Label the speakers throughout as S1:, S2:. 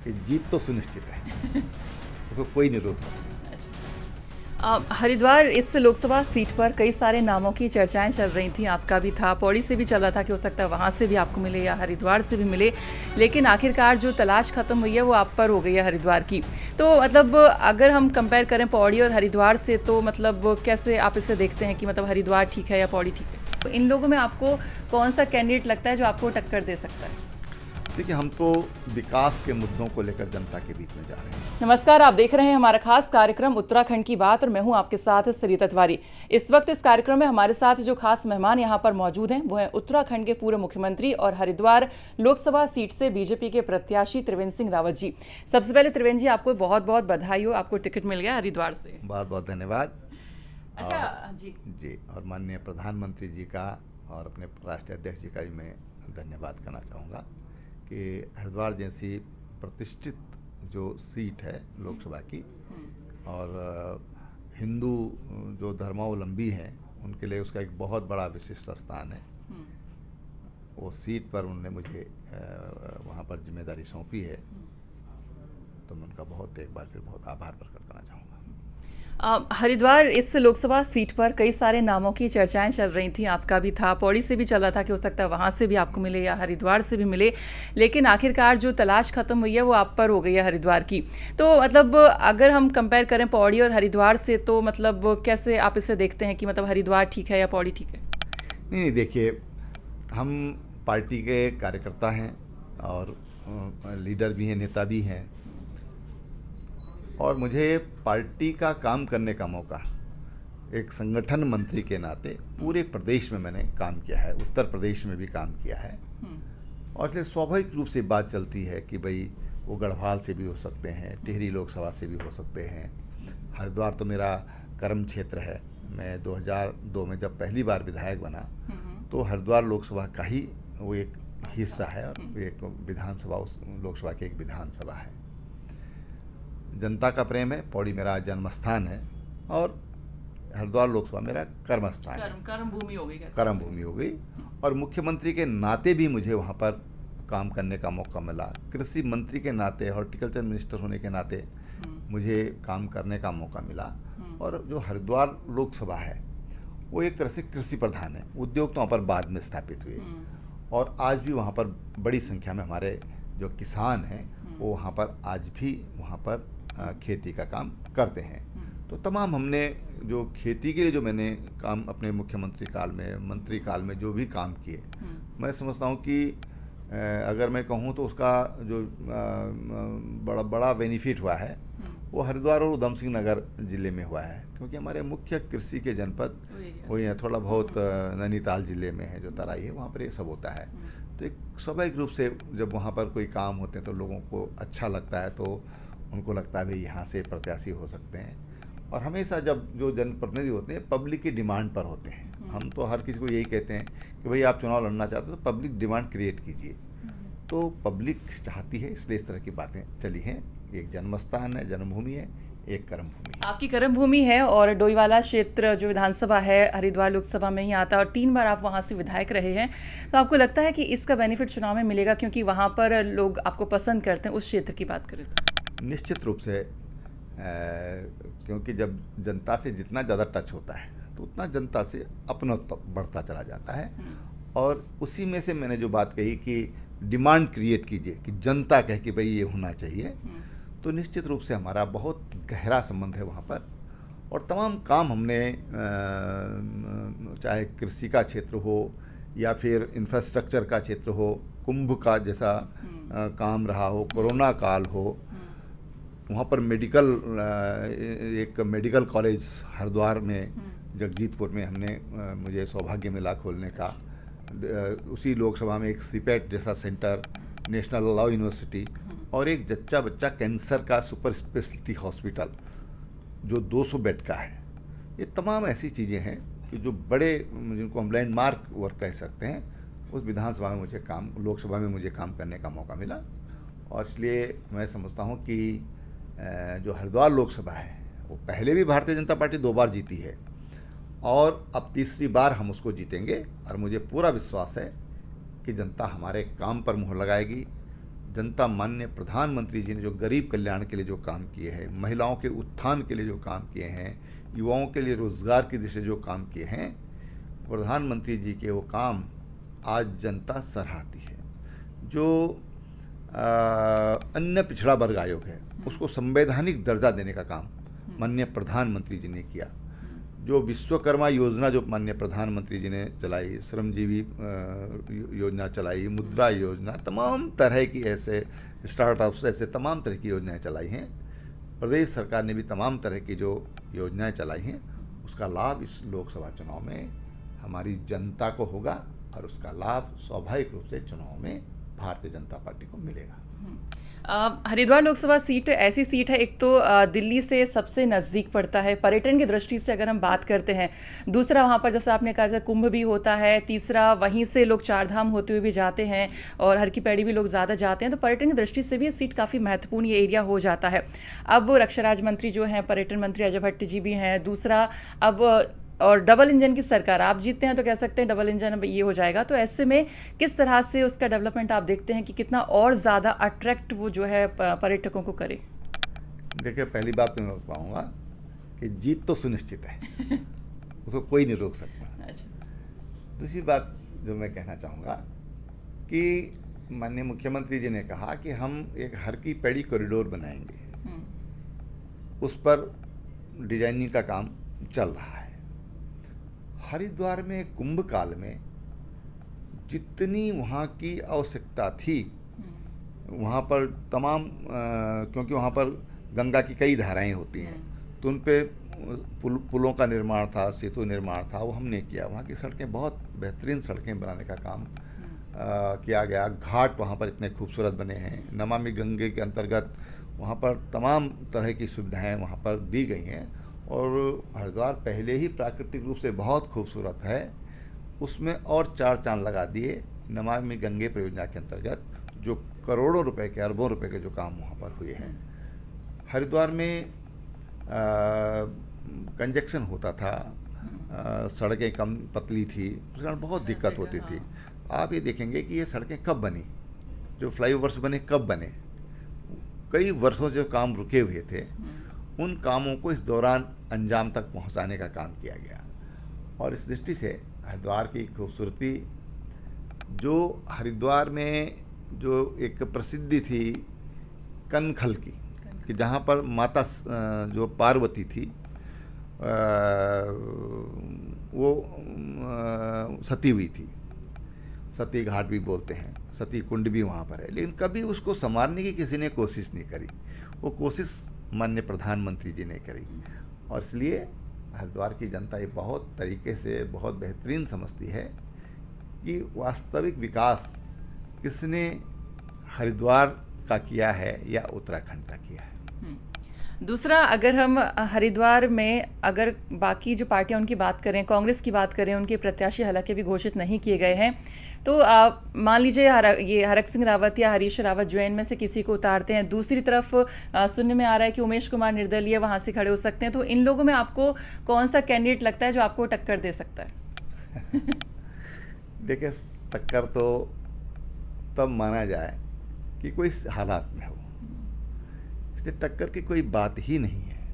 S1: कि जीत तो सुनिश्चित है, उसको कोई नहीं रोक सकता।
S2: हरिद्वार इस लोकसभा सीट पर कई सारे नामों की चर्चाएं चल रही थी, आपका भी था, पौड़ी से भी चल रहा था कि हो सकता है वहां से भी आपको मिले या हरिद्वार से भी मिले, लेकिन आखिरकार जो तलाश खत्म हुई है वो आप पर हो गई है हरिद्वार की। तो मतलब अगर हम कंपेयर करें पौड़ी और हरिद्वार से, तो मतलब कैसे आप इसे देखते हैं कि मतलब हरिद्वार ठीक है या पौड़ी ठीक है? तो इन लोगों में आपको कौन सा कैंडिडेट लगता है जो आपको टक्कर दे सकता है?
S1: देखिए, हम तो विकास के मुद्दों को लेकर जनता के बीच में जा रहे हैं।
S2: नमस्कार, आप देख रहे हैं हमारा खास कार्यक्रम उत्तराखंड की बात और मैं हूं आपके साथ सरिता तिवारी। इस वक्त इस कार्यक्रम में हमारे साथ जो खास मेहमान यहां पर मौजूद हैं वो हैं उत्तराखंड के पूर्व मुख्यमंत्री और हरिद्वार लोकसभा सीट से बीजेपी के प्रत्याशी त्रिवेंद्र सिंह रावत जी। सबसे पहले त्रिवेंद्र जी, आपको बहुत बहुत बधाई हो, आपको टिकट मिल गया हरिद्वार से।
S1: बहुत बहुत धन्यवाद।
S2: अच्छा जी।
S1: जी, और माननीय प्रधानमंत्री जी का और अपने राष्ट्रीय अध्यक्ष जी का भी मैं धन्यवाद करना चाहूँगा कि हरिद्वार जैसी प्रतिष्ठित जो सीट है लोकसभा की, और हिंदू जो धर्मावलंबी हैं उनके लिए उसका एक बहुत बड़ा विशिष्ट स्थान है। वो सीट पर उन्होंने मुझे वहाँ पर जिम्मेदारी सौंपी है, तो मैं उनका बहुत एक बार फिर बहुत आभार प्रकट करना चाहूँगा।
S2: हरिद्वार इस लोकसभा सीट पर कई सारे नामों की चर्चाएं चल रही थी, आपका भी था, पौड़ी से भी चल रहा था कि हो सकता है वहां से भी आपको मिले या हरिद्वार से भी मिले, लेकिन आखिरकार जो तलाश खत्म हुई है वो आप पर हो गई है हरिद्वार की। तो मतलब अगर हम कंपेयर करें पौड़ी और हरिद्वार से, तो मतलब कैसे आप इसे देखते हैं कि मतलब हरिद्वार ठीक है या पौड़ी ठीक है?
S1: नहीं, देखिए, हम पार्टी के कार्यकर्ता हैं और लीडर भी हैं, नेता भी हैं, और मुझे पार्टी का काम करने का मौका एक संगठन मंत्री के नाते पूरे प्रदेश में मैंने काम किया है, उत्तर प्रदेश में भी काम किया है, और इसलिए स्वाभाविक रूप से बात चलती है कि भाई वो गढ़वाल से भी हो सकते हैं, टिहरी लोकसभा से भी हो सकते हैं। हरिद्वार तो मेरा कर्म क्षेत्र है। मैं 2002 में जब पहली बार विधायक बना तो हरिद्वार लोकसभा का ही वो एक हिस्सा है, और वो एक विधानसभा, उस लोकसभा की एक विधानसभा है। जनता का प्रेम है, पौड़ी मेरा जन्म स्थान है, और हरिद्वार लोकसभा मेरा कर्म स्थान है,
S2: कर्म भूमि हो गई।
S1: कर्म भूमि हो गई, और मुख्यमंत्री के नाते भी मुझे वहाँ पर काम करने का मौका मिला। कृषि मंत्री के नाते, हॉर्टिकल्चर मिनिस्टर होने के नाते मुझे काम करने का मौका मिला। और जो हरिद्वार लोकसभा है वो एक तरह से कृषि प्रधान है, उद्योग तो वहाँ पर बाद में स्थापित हुए, और आज भी वहाँ पर बड़ी संख्या में हमारे जो किसान हैं वो वहाँ पर आज भी वहाँ पर खेती का काम करते हैं। तो तमाम हमने जो खेती के लिए जो मैंने काम अपने मुख्यमंत्री काल में, मंत्री काल में जो भी काम किए, मैं समझता हूँ कि अगर मैं कहूँ तो उसका जो बड़ा बड़ा बेनिफिट हुआ है वो हरिद्वार और उधम सिंह नगर ज़िले में हुआ है, क्योंकि हमारे मुख्य कृषि के जनपद वही है। थोड़ा बहुत नैनीताल ज़िले में है, जो तराई है, वहाँ पर ये सब होता है। तो एक स्वाभाविक रूप से जब वहाँ पर कोई काम होते हैं तो लोगों को अच्छा लगता है, तो उनको लगता है भाई यहाँ से प्रत्याशी हो सकते हैं। और हमेशा जब जो जनप्रतिनिधि होते हैं पब्लिक की डिमांड पर होते हैं। हम तो हर किसी को यही कहते हैं कि भाई आप चुनाव लड़ना चाहते हो तो पब्लिक डिमांड क्रिएट कीजिए। तो पब्लिक चाहती है, इसलिए इस तरह की बातें चली हैं। एक जन्मस्थान है, जन्मभूमि है, एक कर्म भूमि है।
S2: आपकी कर्म भूमि है, और डोईवाला क्षेत्र जो विधानसभा है हरिद्वार लोकसभा में ही आता है, और 3 बार आप वहाँ से विधायक रहे हैं। तो आपको लगता है कि इसका बेनिफिट चुनाव में मिलेगा, क्योंकि वहाँ पर लोग आपको पसंद करते हैं? उस क्षेत्र की बात करें
S1: निश्चित रूप से, क्योंकि जब जनता से जितना ज़्यादा टच होता है तो उतना जनता से अपनत्व बढ़ता चला जाता है। और उसी में से मैंने जो बात कही कि डिमांड क्रिएट कीजिए, कि जनता कहे कि भाई ये होना चाहिए, तो निश्चित रूप से हमारा बहुत गहरा संबंध है वहाँ पर। और तमाम काम हमने, चाहे कृषि का क्षेत्र हो या फिर इंफ्रास्ट्रक्चर का क्षेत्र हो, कुंभ का जैसा काम रहा हो, कोरोना काल हो, वहाँ पर मेडिकल, एक मेडिकल कॉलेज हरिद्वार में, जगजीतपुर में हमने, मुझे सौभाग्य मिला खोलने का। उसी लोकसभा में एक सीपेट जैसा सेंटर, नेशनल लॉ यूनिवर्सिटी, और एक जच्चा बच्चा कैंसर का सुपर स्पेशलिटी हॉस्पिटल जो 200 बेड का है। ये तमाम ऐसी चीज़ें हैं कि जो बड़े, जिनको हम लैंडमार्क वर्क कह सकते हैं, उस विधानसभा में मुझे काम, लोकसभा में मुझे काम करने का मौका मिला। और इसलिए मैं समझता हूँ कि जो हरिद्वार लोकसभा है वो पहले भी भारतीय जनता पार्टी 2 बार जीती है, और अब तीसरी बार हम उसको जीतेंगे। और मुझे पूरा विश्वास है कि जनता हमारे काम पर मुहर लगाएगी, जनता माननीय प्रधानमंत्री जी ने जो गरीब कल्याण के लिए जो काम किए हैं, महिलाओं के उत्थान के लिए जो काम किए हैं, युवाओं के लिए रोजगार की दिशा जो काम किए हैं, प्रधानमंत्री जी के वो काम आज जनता सराहती है। जो अन्य पिछड़ा वर्ग आयोग है उसको संवैधानिक दर्जा देने का काम माननीय प्रधानमंत्री जी ने किया। जो विश्वकर्मा योजना जो माननीय प्रधानमंत्री जी ने चलाई, श्रमजीवी योजना चलाई, मुद्रा योजना, तमाम तरह की ऐसे स्टार्टअप्स, ऐसे तमाम तरह की योजनाएं चलाई हैं। प्रदेश सरकार ने भी तमाम तरह की जो योजनाएं चलाई हैं उसका लाभ इस लोकसभा चुनाव में हमारी जनता को होगा और उसका लाभ स्वाभाविक रूप से चुनाव में भारतीय जनता पार्टी को मिलेगा।
S2: हरिद्वार लोकसभा सीट ऐसी सीट है, एक तो दिल्ली से सबसे नज़दीक पड़ता है पर्यटन की दृष्टि से अगर हम बात करते हैं। दूसरा वहाँ पर जैसा आपने कहा कुंभ भी होता है। तीसरा वहीं से लोग चार धाम होते हुए भी जाते हैं और हर की पैड़ी भी लोग ज़्यादा जाते हैं, तो पर्यटन की दृष्टि से भी ये सीट काफ़ी महत्वपूर्ण ये एरिया हो जाता है। अब रक्षा राज्य मंत्री जो हैं, पर्यटन मंत्री अजय भट्ट जी भी हैं। दूसरा अब और डबल इंजन की सरकार, आप जीतते हैं तो कह सकते हैं डबल इंजन अब ये हो जाएगा। तो ऐसे में किस तरह से उसका डेवलपमेंट आप देखते हैं कि कितना और ज़्यादा अट्रैक्ट वो जो है पर्यटकों को करे?
S1: देखिए, पहली बात तो मैं बताऊँगा कि जीत तो सुनिश्चित है, उसको कोई नहीं रोक सकता। दूसरी बात जो मैं कहना चाहूँगा कि माननीय मुख्यमंत्री जी ने कहा कि हम एक हर की पैड़ी कॉरिडोर बनाएंगे, उस पर डिजाइनिंग का काम चल रहा है। हरिद्वार में कुंभ काल में जितनी वहाँ की आवश्यकता थी, वहाँ पर तमाम क्योंकि वहाँ पर गंगा की कई धाराएं होती हैं, तो उन पे पुलों का निर्माण था, सेतु निर्माण था, वो हमने किया। वहाँ की सड़कें बहुत बेहतरीन सड़कें बनाने का काम किया गया। घाट वहाँ पर इतने खूबसूरत बने हैं। नमामि गंगे के अंतर्गत वहाँ पर तमाम तरह की सुविधाएं वहाँ पर दी गई हैं और हरिद्वार पहले ही प्राकृतिक रूप से बहुत खूबसूरत है, उसमें और चार चांद लगा दिए नमामि गंगे परियोजना के अंतर्गत, जो करोड़ों रुपए के, अरबों रुपए के जो काम वहाँ पर हुए हैं। हरिद्वार में कंजक्शन होता था, सड़कें कम पतली थी, उस कारण बहुत दिक्कत होती थी। आप ये देखेंगे कि ये सड़कें कब बनी, जो फ्लाईओवर्स बने कब बने, कई वर्षों से जो काम रुके हुए थे उन कामों को इस दौरान अंजाम तक पहुंचाने का काम किया गया। और इस दृष्टि से हरिद्वार की खूबसूरती, जो हरिद्वार में जो एक प्रसिद्धि थी कनखल की, कि जहाँ पर माता जो पार्वती थी वो सती हुई थी, सती घाट भी बोलते हैं, सती कुंड भी वहाँ पर है, लेकिन कभी उसको संवारने की किसी ने कोशिश नहीं करी। वो कोशिश माननीय प्रधानमंत्री जी ने करी और इसलिए हरिद्वार की जनता ये बहुत तरीके से बहुत बेहतरीन समझती है कि वास्तविक विकास किसने हरिद्वार का किया है या उत्तराखंड का किया है।
S2: दूसरा, अगर हम हरिद्वार में अगर बाकी जो पार्टियां उनकी बात करें, कांग्रेस की बात करें, उनके प्रत्याशी हालांकि भी घोषित नहीं किए गए हैं, तो मान लीजिए ये हरक सिंह रावत या हरीश रावत जो इनमें से किसी को उतारते हैं। दूसरी तरफ सुनने में आ रहा है कि उमेश कुमार निर्दलीय वहाँ से खड़े हो सकते हैं। तो इन लोगों में आपको कौन सा कैंडिडेट लगता है जो आपको टक्कर दे सकता है?
S1: देखिए, टक्कर तो तब माना जाए कि कोई हालात में हो, इसलिए टक्कर की कोई बात ही नहीं है।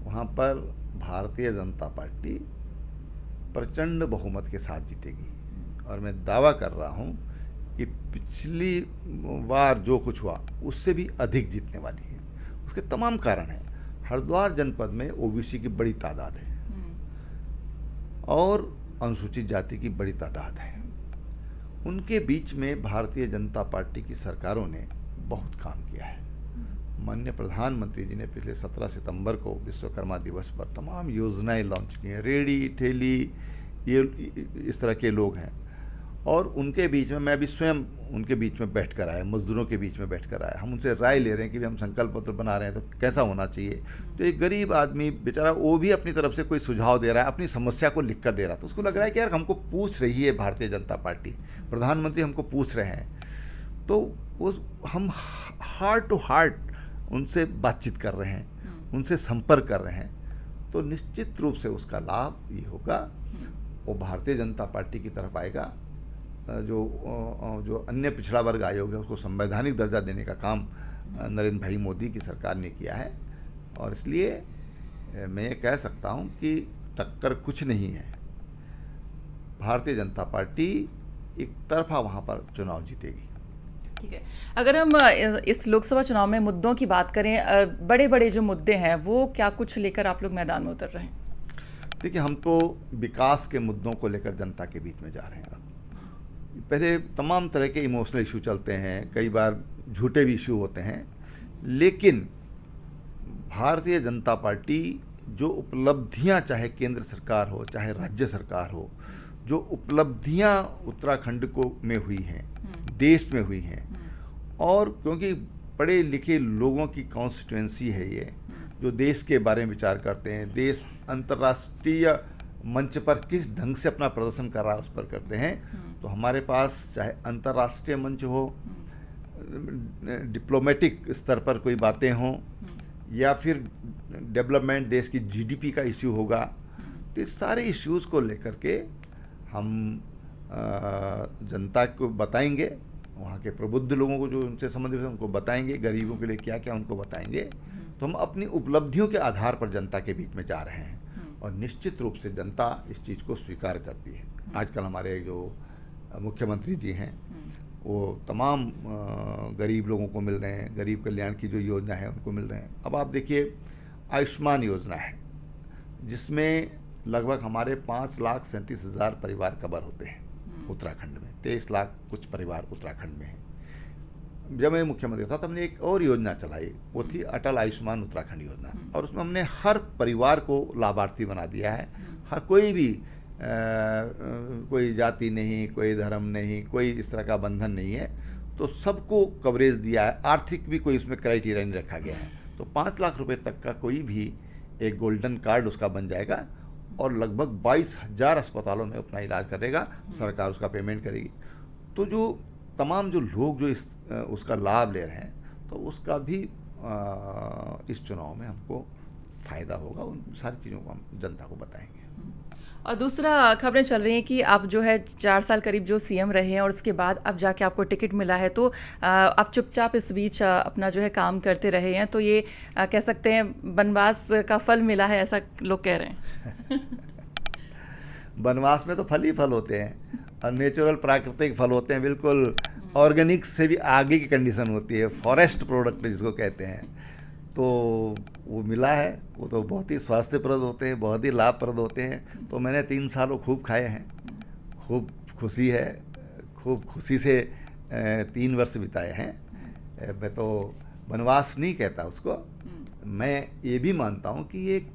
S1: वहाँ पर भारतीय जनता पार्टी प्रचंड बहुमत के साथ जीतेगी और मैं दावा कर रहा हूँ कि पिछली बार जो कुछ हुआ उससे भी अधिक जीतने वाली है। उसके तमाम कारण हैं। हरिद्वार जनपद में ओबीसी की बड़ी तादाद है और अनुसूचित जाति की बड़ी तादाद है। उनके बीच में भारतीय जनता पार्टी की सरकारों ने बहुत काम किया है। माननीय प्रधानमंत्री जी ने पिछले 17 सितंबर को विश्वकर्मा दिवस पर तमाम योजनाएं लॉन्च की हैं। रेडी ठेली ये इस तरह के लोग हैं और उनके बीच में मैं भी स्वयं उनके बीच में बैठ कर आया, मजदूरों के बीच में बैठ कर आया। हम उनसे राय ले रहे हैं कि हम संकल्प पत्र बना रहे हैं तो कैसा होना चाहिए। तो एक गरीब आदमी बेचारा वो भी अपनी तरफ से कोई सुझाव दे रहा है, अपनी समस्या को लिख कर दे रहा है, तो उसको लग रहा है कि यार हमको पूछ रही है भारतीय जनता पार्टी, प्रधानमंत्री हमको पूछ रहे हैं, तो वो हम हार्ट टू हार्ट उनसे बातचीत कर रहे हैं, उनसे संपर्क कर रहे हैं, तो निश्चित रूप से उसका लाभ ये होगा, वो भारतीय जनता पार्टी की तरफ आएगा जो अन्य पिछड़ा वर्ग आयोग है उसको संवैधानिक दर्जा देने का काम नरेंद्र भाई मोदी की सरकार ने किया है। और इसलिए मैं ये कह सकता हूँ कि टक्कर कुछ नहीं है, भारतीय जनता पार्टी एक तरफा वहाँ पर चुनाव जीतेगी।
S2: ठीक है, अगर हम इस लोकसभा चुनाव में मुद्दों की बात करें, बड़े बड़े जो मुद्दे हैं वो क्या कुछ लेकर आप लोग मैदान में उतर रहे हैं?
S1: देखिए, हम तो विकास के मुद्दों को लेकर जनता के बीच में जा रहे हैं। पहले तमाम तरह के इमोशनल इशू चलते हैं, कई बार झूठे भी इशू होते हैं, लेकिन भारतीय जनता पार्टी जो उपलब्धियां, चाहे केंद्र सरकार हो चाहे राज्य सरकार हो, जो उपलब्धियां उत्तराखंड को में हुई हैं, देश में हुई हैं, और क्योंकि पढ़े लिखे लोगों की कॉन्स्टिट्यूएंसी है ये, जो देश के बारे में विचार करते हैं, देश अंतर्राष्ट्रीय मंच पर किस ढंग से अपना प्रदर्शन कर रहा है उस पर करते हैं। तो हमारे पास चाहे अंतर्राष्ट्रीय मंच हो, डिप्लोमेटिक स्तर पर कोई बातें हों, या फिर डेवलपमेंट, देश की जीडीपी का इश्यू होगा, तो इस सारे इश्यूज़ को लेकर के हम जनता को बताएंगे, वहाँ के प्रबुद्ध लोगों को जो उनसे संबंधित है उनको बताएंगे, गरीबों के लिए क्या क्या उनको बताएंगे। तो हम अपनी उपलब्धियों के आधार पर जनता के बीच में जा रहे हैं, और निश्चित रूप से जनता इस चीज़ को स्वीकार करती है। आजकल हमारे जो मुख्यमंत्री जी हैं वो तमाम गरीब लोगों को मिल रहे हैं, गरीब कल्याण की जो योजना है उनको मिल रहे हैं। अब आप देखिए, आयुष्मान योजना है जिसमें लगभग हमारे 5,37,000 परिवार कवर होते हैं उत्तराखंड में, 23 लाख कुछ परिवार उत्तराखंड में हैं। जब मैं मुख्यमंत्री था तब हमने एक और योजना चलाई, वो थी अटल आयुष्मान उत्तराखंड योजना, और उसमें हमने हर परिवार को लाभार्थी बना दिया है। हर कोई भी कोई जाति नहीं, कोई धर्म नहीं, कोई इस तरह का बंधन नहीं है, तो सबको कवरेज दिया है। आर्थिक भी कोई उसमें क्राइटेरिया नहीं रखा गया है। तो 5 लाख रुपए तक का कोई भी एक गोल्डन कार्ड उसका बन जाएगा, और लगभग 22,000 अस्पतालों में अपना इलाज करेगा, सरकार उसका पेमेंट करेगी। तो जो तमाम जो लोग जो उसका लाभ ले रहे हैं, तो उसका भी इस चुनाव में हमको फ़ायदा होगा। उन सारी चीज़ों को हम जनता को बताएंगे।
S2: और दूसरा, खबरें चल रही हैं कि आप जो है 4 साल करीब जो सीएम रहे हैं, और उसके बाद अब जाके आपको टिकट मिला है, तो आप चुपचाप इस बीच अपना जो है काम करते रहे हैं, तो ये कह सकते हैं वनवास का फल मिला है, ऐसा लोग कह रहे हैं।
S1: वनवास में तो फल ही फल होते हैं, और नेचुरल प्राकृतिक फल होते हैं, बिल्कुल ऑर्गेनिक से भी आगे की कंडीशन होती है, फॉरेस्ट प्रोडक्ट जिसको कहते हैं। तो वो मिला है, वो तो बहुत ही स्वास्थ्यप्रद होते हैं, बहुत ही लाभप्रद होते हैं। तो मैंने 3 सालों खूब खाए हैं, खूब खुशी है, खूब खुशी से 3 वर्ष बिताए हैं। मैं तो वनवास नहीं कहता उसको, मैं ये भी मानता हूँ कि ये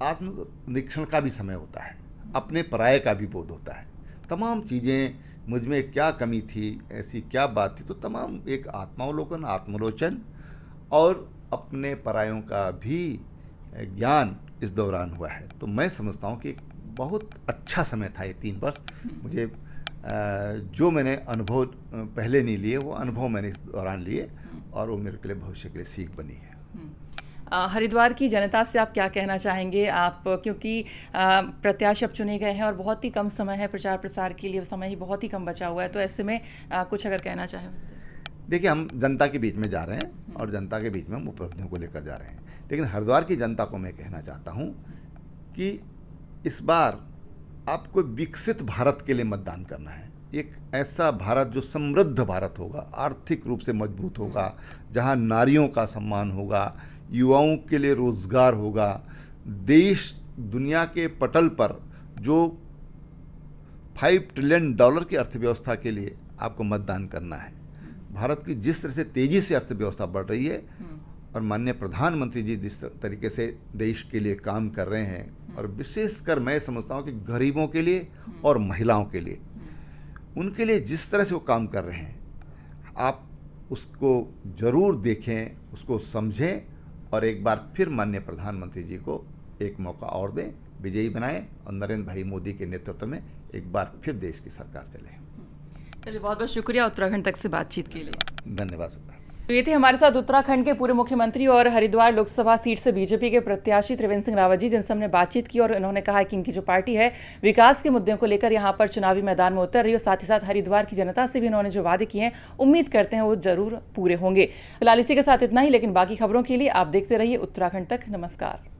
S1: आत्मनिरीक्षण का भी समय होता है, अपने पराये का भी बोध होता है। तमाम चीज़ें मुझ में क्या कमी थी, ऐसी क्या बात थी, तो तमाम एक आत्मावलोकन, आत्मलोचन और अपने परायों का भी ज्ञान इस दौरान हुआ है। तो मैं समझता हूँ कि बहुत अच्छा समय था ये 3 वर्ष। मुझे जो मैंने अनुभव पहले नहीं लिए, वो अनुभव मैंने इस दौरान लिए, और वो मेरे के लिए भविष्य के लिए सीख बनी है।
S2: हरिद्वार की जनता से आप क्या कहना चाहेंगे? आप क्योंकि प्रत्याशी अब चुने गए हैं और बहुत ही कम समय है, प्रचार प्रसार के लिए समय ही बहुत ही कम बचा हुआ है, तो ऐसे में कुछ अगर कहना चाहें उससे।
S1: देखिए, हम जनता के बीच में जा रहे हैं, और जनता के बीच में हम उपलब्धियों को लेकर जा रहे हैं, लेकिन हरिद्वार की जनता को मैं कहना चाहता हूँ कि इस बार आपको विकसित भारत के लिए मतदान करना है। एक ऐसा भारत जो समृद्ध भारत होगा, आर्थिक रूप से मजबूत होगा, जहाँ नारियों का सम्मान होगा, युवाओं के लिए रोजगार होगा, देश दुनिया के पटल पर जो $5 ट्रिलियन की अर्थव्यवस्था के लिए आपको मतदान करना है। भारत की जिस तरह से तेजी से अर्थव्यवस्था बढ़ रही है, और माननीय प्रधानमंत्री जी जिस तरीके से देश के लिए काम कर रहे हैं, और विशेषकर मैं समझता हूँ कि गरीबों के लिए और महिलाओं के लिए, उनके लिए जिस तरह से वो काम कर रहे हैं, आप उसको ज़रूर देखें, उसको समझें, और एक बार फिर माननीय प्रधानमंत्री जी को एक मौका और दें, विजयी बनाएं, और नरेंद्र भाई मोदी के नेतृत्व में एक बार फिर देश की सरकार चले।
S2: चलिए, बहुत बहुत शुक्रिया उत्तराखंड तक से बातचीत के लिए।
S1: धन्यवाद।
S2: तो ये थे हमारे साथ उत्तराखंड के पूर्व मुख्यमंत्री और हरिद्वार लोकसभा सीट से बीजेपी के प्रत्याशी त्रिवेंद्र सिंह रावत जी, जिनसे हमने बातचीत की और उन्होंने कहा कि इनकी जो पार्टी है विकास के मुद्दों को लेकर यहाँ पर चुनावी मैदान में उतर रही है। साथ ही साथ हरिद्वार की जनता से भी उन्होंने जो वादे किए हैं उम्मीद करते हैं वो जरूर पूरे होंगे। फिलहाल इसी के साथ इतना ही, लेकिन बाकी खबरों के लिए आप देखते रहिए उत्तराखंड तक। नमस्कार।